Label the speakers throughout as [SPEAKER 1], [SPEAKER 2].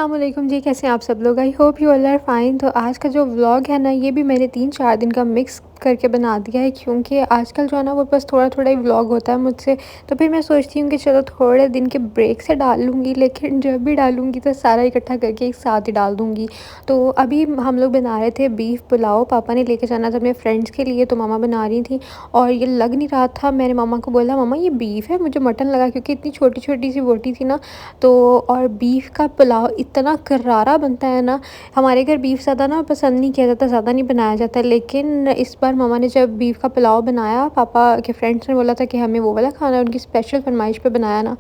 [SPEAKER 1] अस्सलामुअलैकुम जी, कैसे हैं आप सब लोग? I hope you all are fine. तो आज का जो व्लॉग है ना, ये भी मैंने 3-4 दिन का मिक्स करके बना दिया है, क्योंकि आजकल जो है ना वो बस थोड़ा-थोड़ा ही व्लॉग होता है मुझसे। तो फिर मैं सोचती हूँ कि चलो थोड़े दिन के ब्रेक से डाल लूँगी, लेकिन जब भी डालूँगी तो सारा इकट्ठा करके एक साथ ही डाल दूँगी। तो अभी हम लोग बना रहे थे बीफ पुलाव, पापा ने लेके जाना था अपने फ्रेंड्स के लिए, तो मम्मा बना रही थी और ये लग नहीं रहा था। मैंने मम्मा को बोला, मम्मा ये बीफ है, मुझे मटन लगा, क्योंकि इतनी छोटी-छोटी सी बोटी थी ना। तो और बीफ का पुलाव इतना करारा बनता है ना, हमारे घर बीफ ज़्यादा ना पसंद नहीं किया जाता, ज़्यादा नहीं बनाया जाता। लेकिन इस बार मम्मा ने जब बीफ का पुलाव बनाया, पापा के फ्रेंड्स ने बोला था कि हमें वो वाला खाना है, उनकी स्पेशल फरमाइश पे बनाया ना।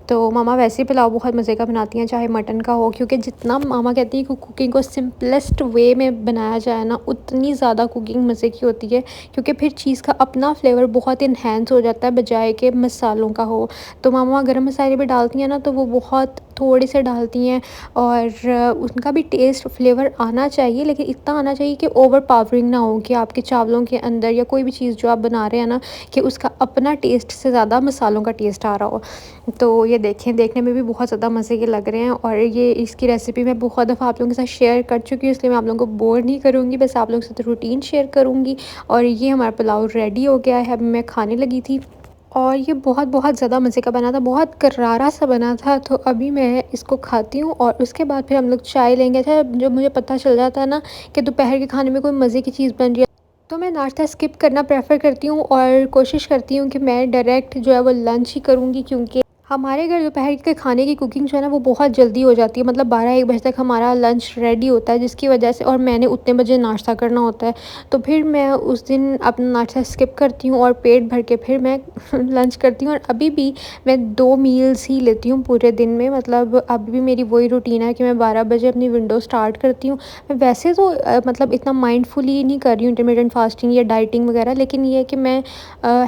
[SPEAKER 1] तो मम्मा वैसे ही पुलाव बहुत मज़े का बनाती हैं, चाहे मटन का हो, क्योंकि जितना मामा कहती हैं कि कुकिंग को सिंपलेस्ट वे में बनाया जाए ना, उतनी ज़्यादा कुकिंग मज़े की होती है, क्योंकि फिर चीज़ का अपना फ्लेवर बहुत इन्हेंस हो जाता है बजाय के मसालों का हो। तो मामा गरम मसाले भी डालती हैं ना, तो वो बहुत थोड़े से डालती हैं और उनका भी टेस्ट फ्लेवर आना चाहिए, लेकिन इतना आना चाहिए कि ओवर पावरिंग ना हो, कि आपके चावलों के अंदर या कोई भी चीज़ जो आप बना रहे हैं ना, कि उसका अपना टेस्ट से ज़्यादा मसालों का टेस्ट आ रहा हो। तो ये देखें, देखने में भी बहुत ज़्यादा मज़े के लग रहे हैं और ये इसकी रेसिपी मैं बहुत दफ़ा आप लोगों के साथ शेयर कर चुकी हूँ, इसलिए मैं आप लोगों को बोर नहीं करूँगी, बस आप लोगों के साथ रूटीन शेयर करूँगी। और ये हमारा पुलाव रेडी हो गया है, अभी मैं खाने लगी थी और ये बहुत बहुत ज़्यादा मज़े का बना था, बहुत करारा सा बना था। तो अभी मैं इसको खाती हूँ और उसके बाद फिर हम लोग चाय लेंगे। अच्छा, जब मुझे पता चल जाता है ना कि दोपहर के खाने में कोई मज़े की चीज़ बन रही है, तो मैं नाश्ता स्किप करना प्रेफ़र करती हूँ और कोशिश करती हूँ कि मैं डायरेक्ट जो है वो लंच ही करूँगी, क्योंकि हमारे घर दोपहर के खाने की कुकिंग जो है ना वो बहुत जल्दी हो जाती है, मतलब 12-1 बजे तक हमारा लंच रेडी होता है, जिसकी वजह से और मैंने उतने बजे नाश्ता करना होता है। तो फिर मैं उस दिन अपना नाश्ता स्किप करती हूँ और पेट भर के फिर मैं लंच करती हूँ। और अभी भी मैं 2 मील्स ही लेती हूँ पूरे दिन में, मतलब अभी भी मेरी वही रूटीन है कि मैं 12 बजे अपनी विंडो स्टार्ट करती हूँ। मैं वैसे तो मतलब इतना माइंडफुली नहीं कर रही हूँ इंटरमिटेंट फास्टिंग या डाइटिंग वगैरह, लेकिन ये है कि मैं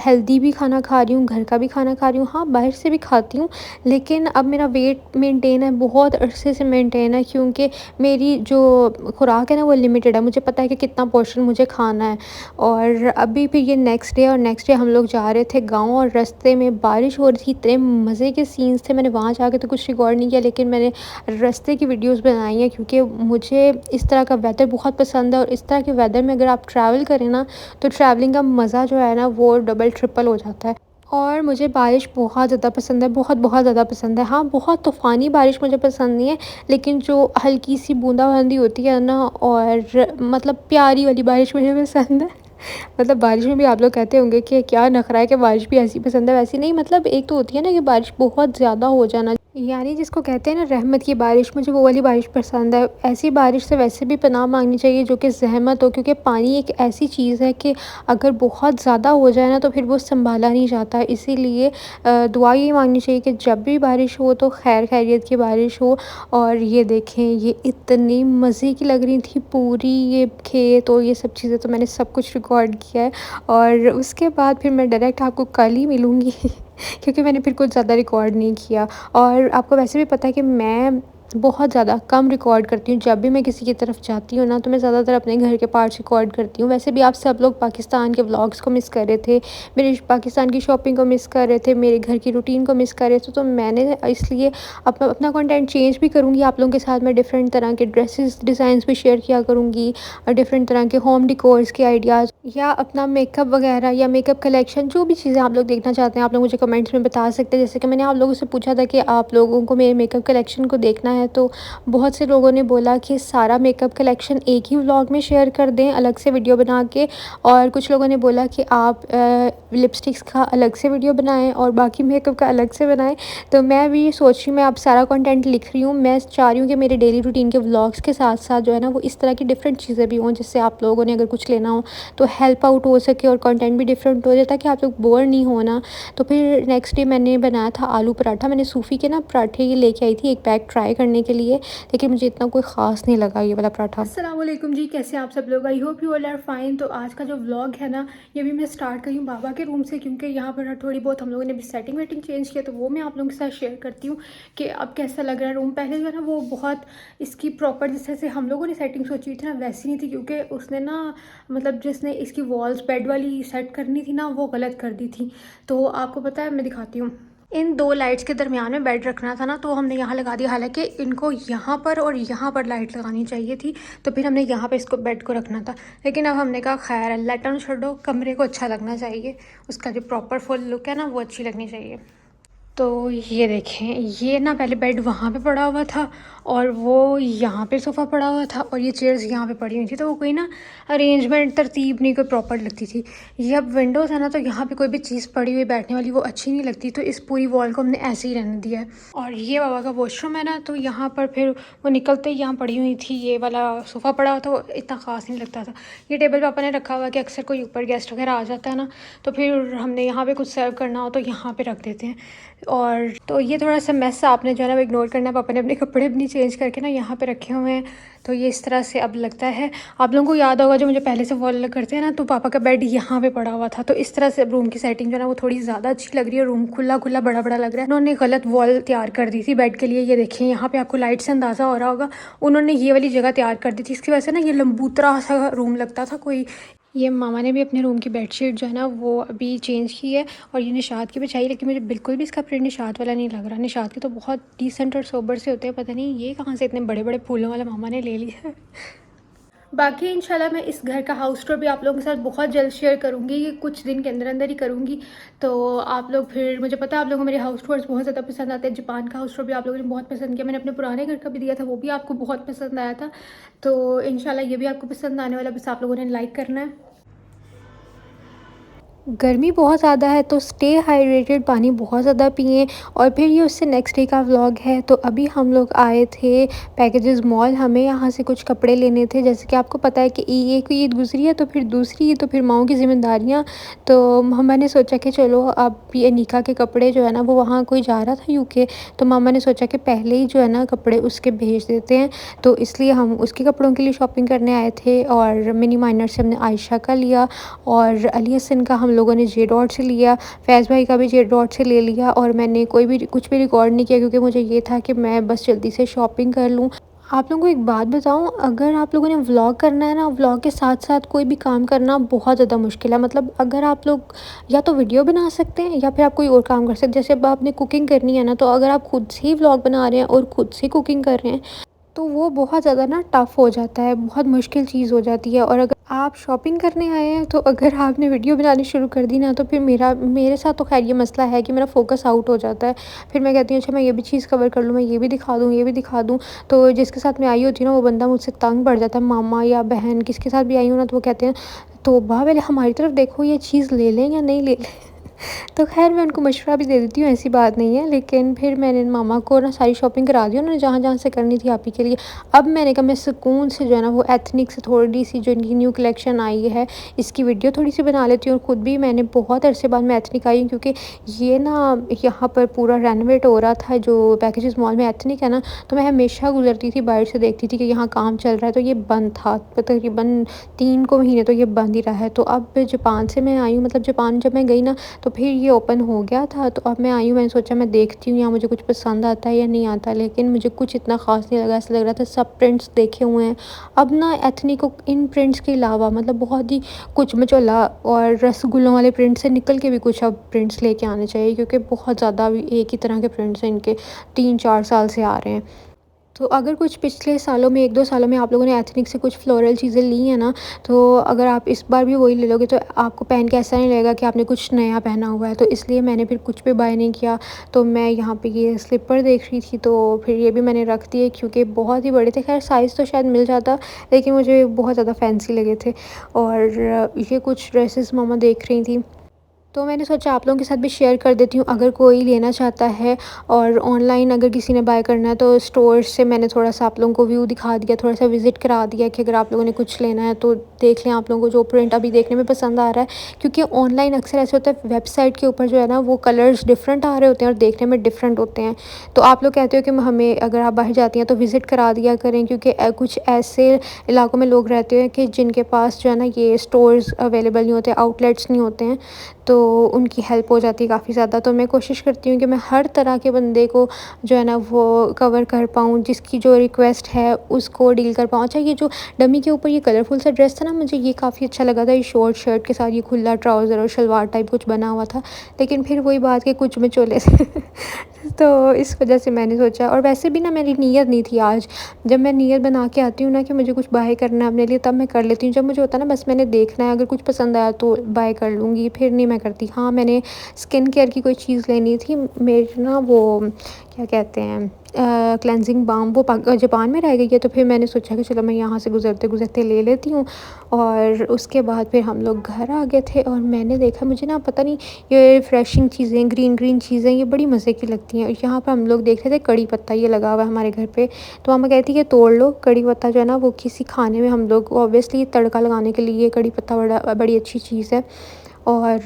[SPEAKER 1] हेल्दी भी खाना खा रही हूँ, घर का भी खाना खा रही हूँ, हाँ, बाहर से भी खाती हूँ। लेकिन अब मेरा वेट मेंटेन है, बहुत अरसे से मेंटेन है, क्योंकि मेरी जो खुराक है ना वो लिमिटेड है, मुझे पता है कि कितना पोर्शन मुझे खाना है। और अभी फिर ये नेक्स्ट डे, और नेक्स्ट डे हम लोग जा रहे थे गाँव और रास्ते में बारिश हो रही थी, इतने मज़े के सीन्स थे। मैंने वहाँ जाके तो कुछ रिकॉर्ड नहीं किया, लेकिन मैंने रास्ते की वीडियोस बनाई हैं, क्योंकि मुझे इस तरह का वेदर बहुत पसंद है और इस तरह के वेदर में अगर आप ट्रैवल करें ना, तो ट्रैवलिंग का मज़ा जो है ना वो डबल ट्रिपल हो जाता है। और मुझे बारिश बहुत ज़्यादा पसंद है, बहुत बहुत ज़्यादा पसंद है। हाँ, बहुत तूफ़ानी बारिश मुझे पसंद नहीं है, लेकिन जो हल्की सी बूंदाबांदी होती है ना, और मतलब प्यारी वाली बारिश मुझे पसंद है। मतलब बारिश में भी आप लोग कहते होंगे कि क्या नखरा है कि बारिश भी ऐसी पसंद है, वैसी नहीं। मतलब एक तो होती है ना कि बारिश बहुत ज़्यादा हो जाना, यानी जिसको कहते हैं ना रहमत की बारिश, मुझे वो वाली बारिश पसंद है। ऐसी बारिश से वैसे भी पनाह मांगनी चाहिए जो कि ज़हमत हो, क्योंकि पानी एक ऐसी चीज़ है कि अगर बहुत ज़्यादा हो जाए ना तो फिर वो संभाला नहीं जाता। इसीलिए दुआ ये मांगनी चाहिए कि जब भी बारिश हो तो खैर खैरियत की बारिश हो। और ये देखें, ये इतनी मज़े की लग रही थी पूरी ये खेत और ये सब चीज़ें, तो मैंने सब कुछ रिकॉर्ड किया है। और उसके बाद फिर मैं डायरेक्ट आपको कल ही मिलूँगी क्योंकि मैंने फिर कुछ ज़्यादा रिकॉर्ड नहीं किया। और आपको वैसे भी पता है कि मैं बहुत ज़्यादा कम रिकॉर्ड करती हूँ, जब भी मैं किसी की तरफ जाती हूँ ना, तो मैं ज़्यादातर अपने घर के पार्ट्स रिकॉर्ड करती हूँ। वैसे भी आप सब लोग पाकिस्तान के व्लॉग्स को मिस कर रहे थे, मेरे पाकिस्तान की शॉपिंग को मिस कर रहे थे, मेरे घर की रूटीन को मिस कर रहे थे, तो मैंने इसलिए अपना कंटेंट चेंज भी करूँगी आप लोगों के साथ। मैं डिफरेंट तरह के ड्रेसेस डिज़ाइंस भी शेयर किया करूँगी और डिफरेंट तरह के होम डिकोर्स के आइडियाज़ या अपना मेकअप वगैरह या मेकअप कलेक्शन, जो भी चीज़ें आप लोग देखना चाहते हैं आप लोग मुझे कमेंट्स में बता सकते हैं। जैसे कि मैंने आप लोगों से पूछा था कि आप लोगों को मेरे मेकअप कलेक्शन को देखना है, तो बहुत से लोगों ने बोला कि सारा मेकअप कलेक्शन एक ही व्लॉग में शेयर कर दें अलग से वीडियो बना के, और कुछ लोगों ने बोला कि आप लिपस्टिक्स का अलग से वीडियो बनाएं और बाकी मेकअप का अलग से बनाएं। तो मैं भी ये सोच रही हूँ, मैं अब सारा कंटेंट लिख रही हूँ, मैं चाह रही हूँ कि मेरे डेली रूटीन के व्लॉग्स के साथ साथ जो है ना वो इस तरह की डिफरेंट चीज़ें भी हों, जिससे आप लोगों ने अगर कुछ लेना हो तो हेल्प आउट हो सके और कंटेंट भी डिफरेंट हो जाए, ताकि आप लोग बोर नहीं होना। तो फिर नेक्स्ट डे मैंने बनाया था आलू पराठा। मैंने सूफ़ी के ना पराठे ये लेके आई थी एक पैक ट्राई करने के लिए, लेकिन मुझे इतना कोई ख़ास नहीं लगा ये वाला पराठा। अस्सलाम वालेकुम जी, कैसे हैं आप सब लोग? I hope you all are fine. तो आज का जो व्लॉग है ना, ये भी मैं स्टार्ट करी हूँ बाबा के रूम से, क्योंकि यहाँ पर थोड़ी बहुत हम लोगों ने भी सेटिंग वेटिंग चेंज किया, तो वो मैं आप लोगों के साथ शेयर करती हूँ कि अब कैसा लग रहा है रूम। पहले जो है ना वो बहुत इसकी प्रॉपर जैसे से हम लोगों ने सेटिंग सोची थी ना वैसी नहीं थी, क्योंकि उसने ना मतलब जिसने इसकी वॉल्स बेड वाली सेट करनी थी ना वो गलत कर दी थी। तो आपको पता है, मैं दिखाती हूँ। इन 2 लाइट्स के दरमियान में बेड रखना था ना, तो हमने यहाँ लगा दिया। हालाँकि इनको यहाँ पर और यहाँ पर लाइट लगानी चाहिए थी, तो फिर हमने यहाँ पे इसको बेड को रखना था। लेकिन अब हमने कहा खैर अल्लाह टन छोड़ो, कमरे को अच्छा लगना चाहिए, उसका जो प्रॉपर फुल लुक है ना वो अच्छी लगनी चाहिए। तो ये देखें, ये ना पहले बेड वहाँ पे पड़ा हुआ था और वो यहाँ पे सोफ़ा पड़ा हुआ था और ये चेयर्स यहाँ पे पड़ी हुई थी, तो वो कोई ना अरेंजमेंट तरतीब नहीं कोई प्रॉपर लगती थी। ये अब विंडोज़ है ना, तो यहाँ पे कोई भी चीज़ पड़ी हुई बैठने वाली वो अच्छी नहीं लगती, तो इस पूरी वॉल को हमने ऐसे ही रहने दिया है। और ये बाबा का वॉशरूम है ना, तो यहाँ पर फिर वो निकलते ही यहाँ पड़ी हुई थी, ये वाला सोफ़ा पड़ा हुआ था, वो इतना ख़ास नहीं लगता था। ये टेबल पापा ने रखा हुआ कि अक्सर कोई ऊपर गेस्ट वगैरह आ जाता है ना, तो फिर हमने यहाँ पे कुछ सर्व करना हो तो यहाँ पे रख देते हैं। और तो ये थोड़ा सा मैस आपने जो है ना वो इग्नोर करना है। पापा ने अपने कपड़े अपनी चेंज करके ना यहाँ पे रखे हुए हैं, तो ये इस तरह से अब लगता है। आप लोगों को याद होगा जो मुझे पहले से वॉल करते हैं ना, तो पापा का बेड यहाँ पे पड़ा हुआ था, तो इस तरह से अब रूम की सेटिंग जो है ना वो थोड़ी ज़्यादा अच्छी लग रही है। रूम खुला खुला बड़ा बड़ा लग रहा है। उन्होंने गलत वॉल तैयार कर दी थी बेड के लिए। ये देखिए यहाँ पे आपको लाइट से अंदाज़ा हो रहा होगा, उन्होंने ये वाली जगह तैयार कर दी थी, इसकी वजह से ना ये लंबूतरा सा रूम लगता था कोई। ये मामा ने भी अपने रूम की बेडशीट जो है ना वो अभी चेंज की है और ये निशात की बिछाई, लेकिन मुझे बिल्कुल भी इसका प्रिंट निशात वाला नहीं लग रहा। निशात के तो बहुत डिसेंट और सोबर से होते हैं, पता नहीं ये कहाँ से इतने बड़े बड़े फूलों वाला मामा ने ले लिया है। बाकी इंशाल्लाह मैं इस घर का हाउस टूर भी आप लोगों के साथ बहुत जल्द शेयर करूँगी, ये कुछ दिन के अंदर अंदर ही करूँगी। तो आप लोग फिर, मुझे पता है आप लोगों को मेरे हाउस टूर्स बहुत ज़्यादा पसंद आते हैं। जापान का हाउस टूर भी आप लोगों ने बहुत पसंद किया, मैंने अपने पुराने घर का भी दिया था, वो भी आपको बहुत पसंद आया था। तो इंशाल्लाह ये भी आपको पसंद आने वाला, बस आप लोगों ने लाइक करना है। गर्मी बहुत ज़्यादा है तो स्टे हाइड्रेटेड, पानी बहुत ज़्यादा पिएँ। और फिर ये उससे नेक्स्ट डे का व्लॉग है। तो अभी हम लोग आए थे पैकेजेस मॉल, हमें यहाँ से कुछ कपड़े लेने थे। जैसे कि आपको पता है कि एक ईद गुजरी है, तो फिर दूसरी ईद, तो फिर माओं की ज़िम्मेदारियाँ। तो मामा ने सोचा कि चलो अब ये निका के कपड़े जो है ना वो वहाँ कोई जा रहा था यूके, तो मामा ने सोचा कि पहले ही जो है ना कपड़े उसके भेज देते हैं। तो इसलिए हम उसके कपड़ों के लिए शॉपिंग करने आए थे। और मिनी माइनर से हमने आयशा का लिया और अली हसन का हम लोगों ने जे डॉट से लिया। फैज़ भाई का भी जे डॉट से ले लिया। और मैंने कोई भी कुछ भी रिकॉर्ड नहीं किया, क्योंकि मुझे ये था कि मैं बस जल्दी से शॉपिंग कर लूँ। आप लोगों को एक बात बताऊं, अगर आप लोगों ने व्लॉग करना है ना, व्लॉग के साथ साथ कोई भी काम करना बहुत ज़्यादा मुश्किल है। मतलब अगर आप लोग या तो वीडियो बना सकते हैं या फिर आप कोई और काम कर सकते हैं। जैसे अब आपने कुकिंग करनी है ना, तो अगर आप खुद से ही व्लॉग बना रहे हैं और खुद से कुकिंग कर रहे हैं, तो वो बहुत ज़्यादा ना टफ़ हो जाता है, बहुत मुश्किल चीज़ हो जाती है। और अगर आप शॉपिंग करने आए हैं, तो अगर आपने वीडियो बनानी शुरू कर दी ना, तो फिर मेरे साथ तो ख़ैर ये मसला है कि मेरा फ़ोकस आउट हो जाता है। फिर मैं कहती हूँ अच्छा मैं ये भी चीज़ कवर कर लूँ, मैं ये भी दिखा दूँ, ये भी दिखा दूँ। तो जिसके साथ मैं आई होती हूँ ना, वो बंदा मुझसे तंग पड़ जाता है। मामा या बहन किसके साथ भी आई हूँ ना, तो वो कहते हैं तौबा पहले हमारी तरफ देखो, ये चीज़ ले लें या नहीं ले लें। तो ख़ैर मैं उनको मशवरा भी दे देती हूँ, ऐसी बात नहीं है। लेकिन फिर मैंने मामा को ना सारी शॉपिंग करा दी उन्होंने, जहाँ-जहाँ से करनी थी आप ही के लिए। अब मैंने कहा मैं सुकून से जो है ना वो एथनिक से थोड़ी-सी जो इनकी न्यू कलेक्शन आई है, इसकी वीडियो थोड़ी-सी बना लेती हूँ। और ख़ुद भी मैंने बहुत अरसे बाद मैं एथनिक आई हूँ, क्योंकि ये ना यहाँ पर पूरा रेनोवेट हो रहा था जो पैकेजेस मॉल में एथनिक है ना, तो मैं हमेशा गुज़रती थी बाहर से देखती थी कि यहाँ काम चल रहा है, तो ये बंद था। तकरीबन 3 को महीने तो ये बंद ही रहा है। तो अब जापान से मैं आई हूँ, मतलब जापान जब मैं गई ना, तो फिर ये ओपन हो गया था। तो अब मैं आई हूँ, मैंने सोचा मैं देखती हूँ यहाँ मुझे कुछ पसंद आता है या नहीं आता। लेकिन मुझे कुछ इतना ख़ास नहीं लगा, ऐसा लग रहा था सब प्रिंट्स देखे हुए हैं। अब ना एथनिक को इन प्रिंट्स के अलावा मतलब बहुत ही कुछ मचोला और रसगुल्लों वाले प्रिंट से निकल के भी कुछ अब प्रिंट्स लेके आने चाहिए, क्योंकि बहुत ज़्यादा अभी एक ही तरह के प्रिंट्स हैं इनके, 3-4 साल से आ रहे हैं। तो अगर कुछ पिछले सालों में 1-2 सालों में आप लोगों ने एथनिक से कुछ फ्लोरल चीज़ें ली हैं ना, तो अगर आप इस बार भी वही ले लोगे, तो आपको पहन के ऐसा नहीं लगेगा कि आपने कुछ नया पहना हुआ है। तो इसलिए मैंने फिर कुछ भी बाय नहीं किया। तो मैं यहाँ पे ये स्लीपर देख रही थी, तो फिर ये भी मैंने रख दिए, क्योंकि बहुत ही बड़े थे। खैर साइज़ तो शायद मिल जाता, लेकिन मुझे बहुत ज़्यादा फैंसी लगे थे। और ये कुछ ड्रेसेस मामा देख रही थी, तो मैंने सोचा आप लोगों के साथ भी शेयर कर देती हूँ, अगर कोई लेना चाहता है। और ऑनलाइन अगर किसी ने बाय करना है, तो स्टोर से मैंने थोड़ा सा आप लोगों को व्यू दिखा दिया, थोड़ा सा विज़िट करा दिया कि अगर आप लोगों ने कुछ लेना है तो देख लें आप लोगों को जो प्रिंट अभी देखने में पसंद आ रहा है। क्योंकि ऑनलाइन अक्सर ऐसे होता है, वेबसाइट के ऊपर जो है ना वो कलर्स डिफरेंट आ रहे होते हैं और देखने में डिफरेंट होते हैं। तो आप लोग कहते हो कि हमें अगर आप बाहर जाती हैं तो विज़िट करा दिया करें, क्योंकि कुछ ऐसे इलाकों में लोग रहते हैं कि जिनके पास जो है ना ये स्टोर्स अवेलेबल नहीं होते, आउटलेट्स नहीं होते हैं। तो तो उनकी हेल्प हो जाती है काफ़ी ज़्यादा। तो मैं कोशिश करती हूँ कि मैं हर तरह के बंदे को जो है ना वो कवर कर पाऊँ, जिसकी जो रिक्वेस्ट है उसको डील कर पाऊँ। अच्छा, ये जो डमी के ऊपर ये कलरफुल सा ड्रेस था ना, मुझे ये काफ़ी अच्छा लगा था। ये शॉर्ट शर्ट के साथ ये खुला ट्राउज़र और शलवार टाइप कुछ बना हुआ था। लेकिन फिर वही बात कि कुछ में चोले थे तो इस वज़ह से मैंने सोचा, और वैसे भी ना मेरी नीयत नहीं थी आज। जब मैं नीयत बना के आती हूँ ना कि मुझे कुछ बाय करना है अपने लिए, तब मैं कर लेती हूँ। जब मुझे होता है ना बस मैंने देखना है, अगर कुछ पसंद आया तो बाय कर लूँगी, फिर नहीं मैं करती। हाँ, मैंने स्किन केयर की कोई चीज़ लेनी थी। मेरी ना वो क्या कहते हैं क्लेंजिंग बाम, वो जापान में रह गई है। तो फिर मैंने सोचा कि चलो मैं यहाँ से गुज़रते-गुज़रते ले लेती हूँ। और उसके बाद फिर हम लोग घर आ गए थे और मैंने देखा, मुझे ना पता नहीं ये रिफ्रेशिंग चीज़ें, ग्रीन चीज़ें ये बड़ी मज़े की लगती हैं। यहाँ पर हम लोग देख रहे थे कड़ी पत्ता, ये लगा हुआ है हमारे घर पे। तो मम्मा कहती है कि तोड़ लो। कड़ी पत्ता जो है ना वो किसी खाने में हम लोग ऑब्वियसली तड़का लगाने के लिए कड़ी पत्ता बड़ी अच्छी चीज़ है। और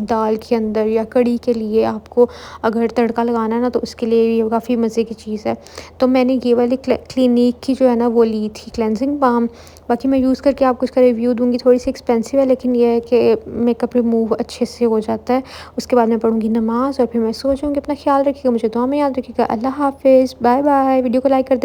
[SPEAKER 1] दाल के अंदर या कढ़ी के लिए आपको अगर तड़का लगाना है ना, तो उसके लिए ये काफ़ी मज़े की चीज़ है। तो मैंने ये वाली क्लिनिक की जो है ना वो ली थी क्लेंजिंग बाम। बाकी मैं यूज़ करके आपको इसका रिव्यू दूँगी। थोड़ी सी एक्सपेंसिव है, लेकिन ये है कि मेकअप रिमूव अच्छे से हो जाता है। उसके बाद मैं पढ़ूँगी नमाज़ और फिर मैं सो जाऊँगी। अपना ख्याल रखिएगा, मुझे दुआ में याद रखिएगा। अल्लाह हाफ़िज़, बाय बाय। वीडियो को लाइक कर दे।